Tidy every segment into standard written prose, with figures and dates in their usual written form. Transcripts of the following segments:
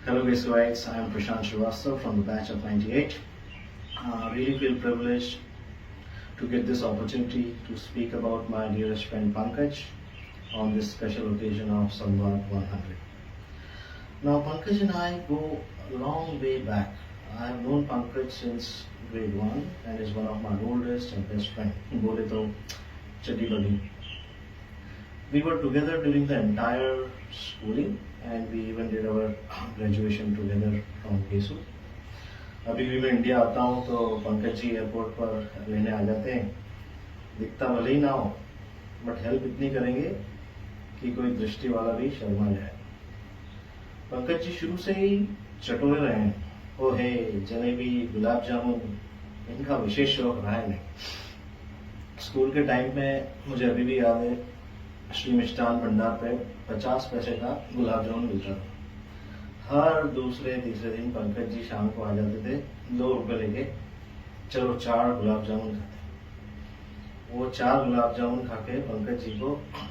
Hello Basivites, I am Prashant Srivastava from the batch of 98. Really feel privileged to get this opportunity to speak about my dearest friend Pankaj on this special occasion of Samvad 100. Now Pankaj and I go a long way back. I have known Pankaj since grade 1 and is one of my oldest and best friend. बोले तो चड्डी बड़ी. We were together during the entire schooling and we even did our graduation together from KSU. अभी भी मैं India आता हूँ तो पंकज जी एयरपोर्ट पर लेने आ जाते हैं. दिखता भले ही ना हो बट हेल्प इतनी करेंगे कि कोई दृष्टि वाला भी शर्मा जाए. पंकज जी शुरू से ही चटोरे रहे हैं. पोहे, जलेबी, गुलाब जामुन इनका विशेष शौक रहा है. नहीं, स्कूल के टाइम में मुझे अभी भी याद है श्री मिष्ठान भंडार पे 50 पैसे का गुलाब जामुन मिलता था. हर दूसरे तीसरे दिन पंकज जी शाम को आ जाते थे 2 रुपए लेके. चलो 4 गुलाब जामुन खाते. वो 4 गुलाब जामुन खा के पंकज जी को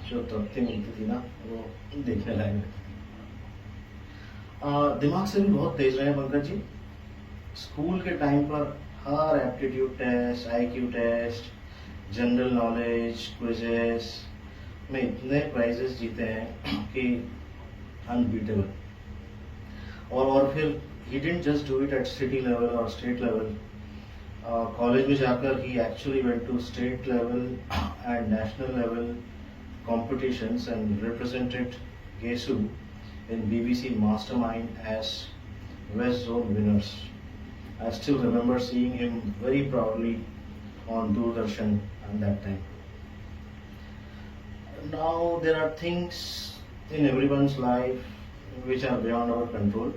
जो तृप्ति मिलती थी ना वो देखने लायक थी. दिमाग से भी बहुत तेज रहे पंकज जी. स्कूल के टाइम पर हर aptitude test, IQ test, general knowledge, quizzes में इतने प्राइजेस जीते हैं कि अनबीटेबल. और फिर he didn't just do it at city level और स्टेट लेवल. कॉलेज में जाकर he actually went to state level and national level competitions and represented GESU in BBC Mastermind as West Zone winners. I still remember seeing him very proudly on Doordarshan at that time. Now there are things in everyone's life which are beyond our control.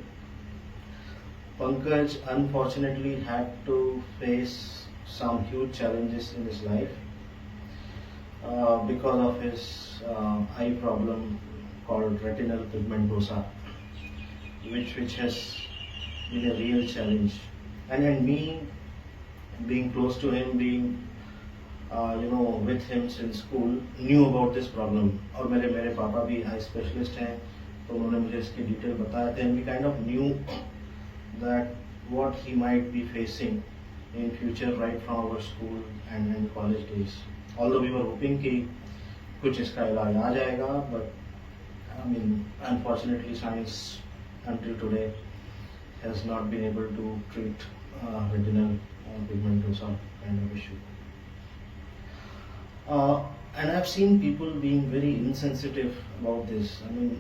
Pankaj unfortunately had to face some huge challenges in his life because of his eye problem called retinal pigmentosa, which has been a real challenge. And me being close to him, being with him since school, knew about this problem. और मेरे पापा भी eye specialist हैं तो उन्होंने मुझे इसकी detail बताया थे. And we kind of knew that what he might be facing in future right from our school and college days. Although we were hoping कि कुछ इसका इलाज आ जाएगा, but I mean unfortunately science until today has not been able to treat retinal pigmentosa kind of issue. And I've seen people being very insensitive about this. I mean,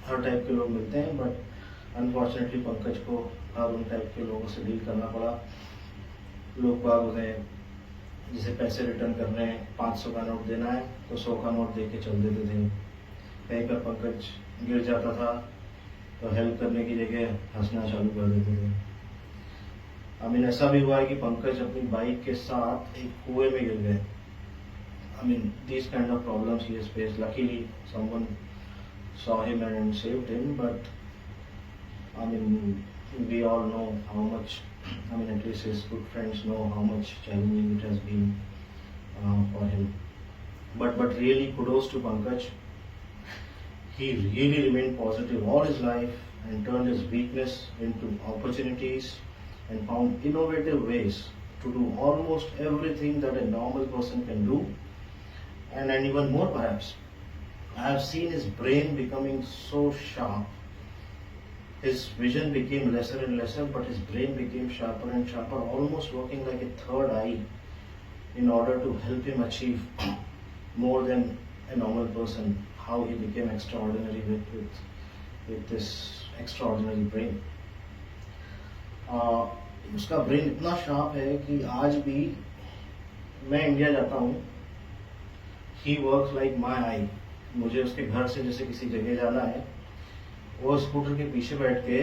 her type के लोग मिलते हैं, but unfortunately Pankaj को हर उन type के लोगों से deal करना पड़ा. लोग बाग उन्हें जिसे पैसे रिटर्न करने हैं, 500 का नोट देना है तो 100 का नोट दे के चल देते थे. कहीं पर पंकज गिर जाता था तो हेल्प करने की जगह हंसना चालू कर देते थे. I mean, ऐसा भी हुआ है कि पंकज अपनी बाइक के साथ एक कुएं में गिर गए. I mean, these kind of problems he has faced. Luckily, someone saw him and saved him. But I mean, we all know how much. I mean, at least his good friends know how much challenging it has been for him. But really, kudos to Pankaj. He really remained positive all his life and turned his weakness into opportunities and found innovative ways to do almost everything that a normal person can do. And even more perhaps, I have seen his brain becoming so sharp. His vision became lesser and lesser, but his brain became sharper and sharper, almost working like a third eye in order to help him achieve more than a normal person. How he became extraordinary with this extraordinary brain. उसका brain इतना sharp है कि आज भी मैं India जाता हूँ, he works like my आई. मुझे उसके घर से जैसे किसी जगह जाना है, वो स्कूटर के पीछे बैठ के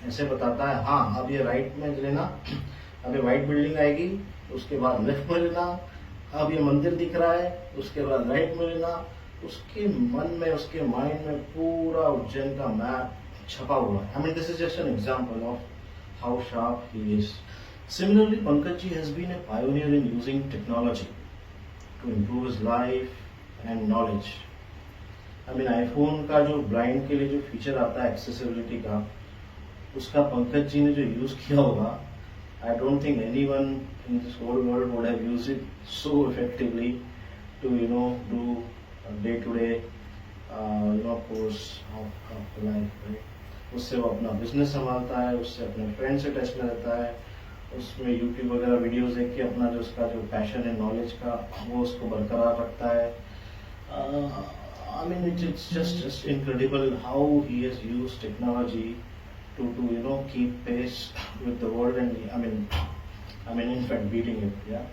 ऐसे बताता है, हाँ अब ये राइट में लेना, अब ये वाइट बिल्डिंग आएगी, उसके बाद लेफ्ट में लेना, अब ये मंदिर दिख रहा है, उसके बाद राइट में लेना. उसके मन में, उसके माइंड में पूरा उज्जैन का मैप छपा हुआ है. I mean, this is just an example of how sharp he is. Similarly, Pankaj ji has been a pioneer in using technology to improve his life and knowledge. I mean iPhone का जो blind के लिए जो feature आता है accessibility का, उसका पंकज जी ने जो यूज किया होगा, I don't think anyone in this whole world would have used it so effectively to do day to day course of life. उससे वो अपना बिजनेस संभालता है, उससे अपने फ्रेंड से टच में रहता है, उसमें यूट्यूब वगैरह वीडियोस देख के अपना जो उसका जो पैशन है नॉलेज का वो उसको बरकरार रखता है। I mean it's just incredible how he has used technology to keep pace with the world, and I mean in fact beating it, yeah.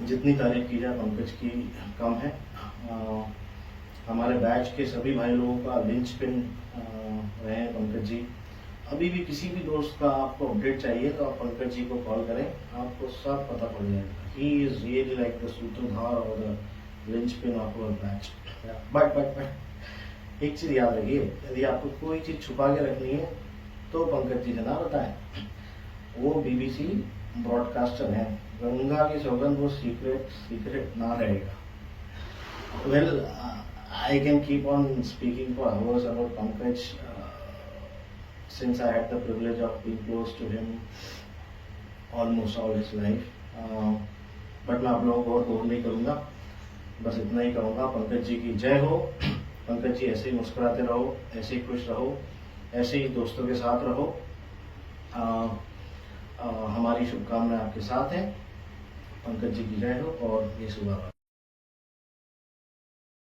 जितनी तारीफ की जाए पंकज की कम है। हमारे बैच के सभी भाई लोगों का लिंचपिन रहे हैं पंकज जी। अभी भी किसी भी दोस्त का आपको अपडेट चाहिए तो आप पंकज जी को कॉल करें, आपको सब पता पड़ जाएगा। He is really like the सूत्रधार और the linchpin of our batch. But एक चीज याद रखिए, यदि आपको कोई चीज छुपा के रखनी है तो पंकज जी से ना बताएं। वो बीबीसी ब्रॉडकास्टर हैं, गंगा की सौगंध वो सीक्रेट ना रहेगा। Well, I can keep on speaking for hours about Pankaj, since I had the privilege of being close to him almost all his life. But मैं आप लोगों को और बोर नहीं करूँगा, बस इतना ही कहूँगा, पंकज जी की जय हो। पंकज जी ऐसे ही मुस्कुराते रहो, ऐसे ही खुश रहो, ऐसे ही दोस्तों के साथ रहो। हमारी शुभकामनाएं आपके साथ हैं। पंकज जी की जय हो और ये शुभ।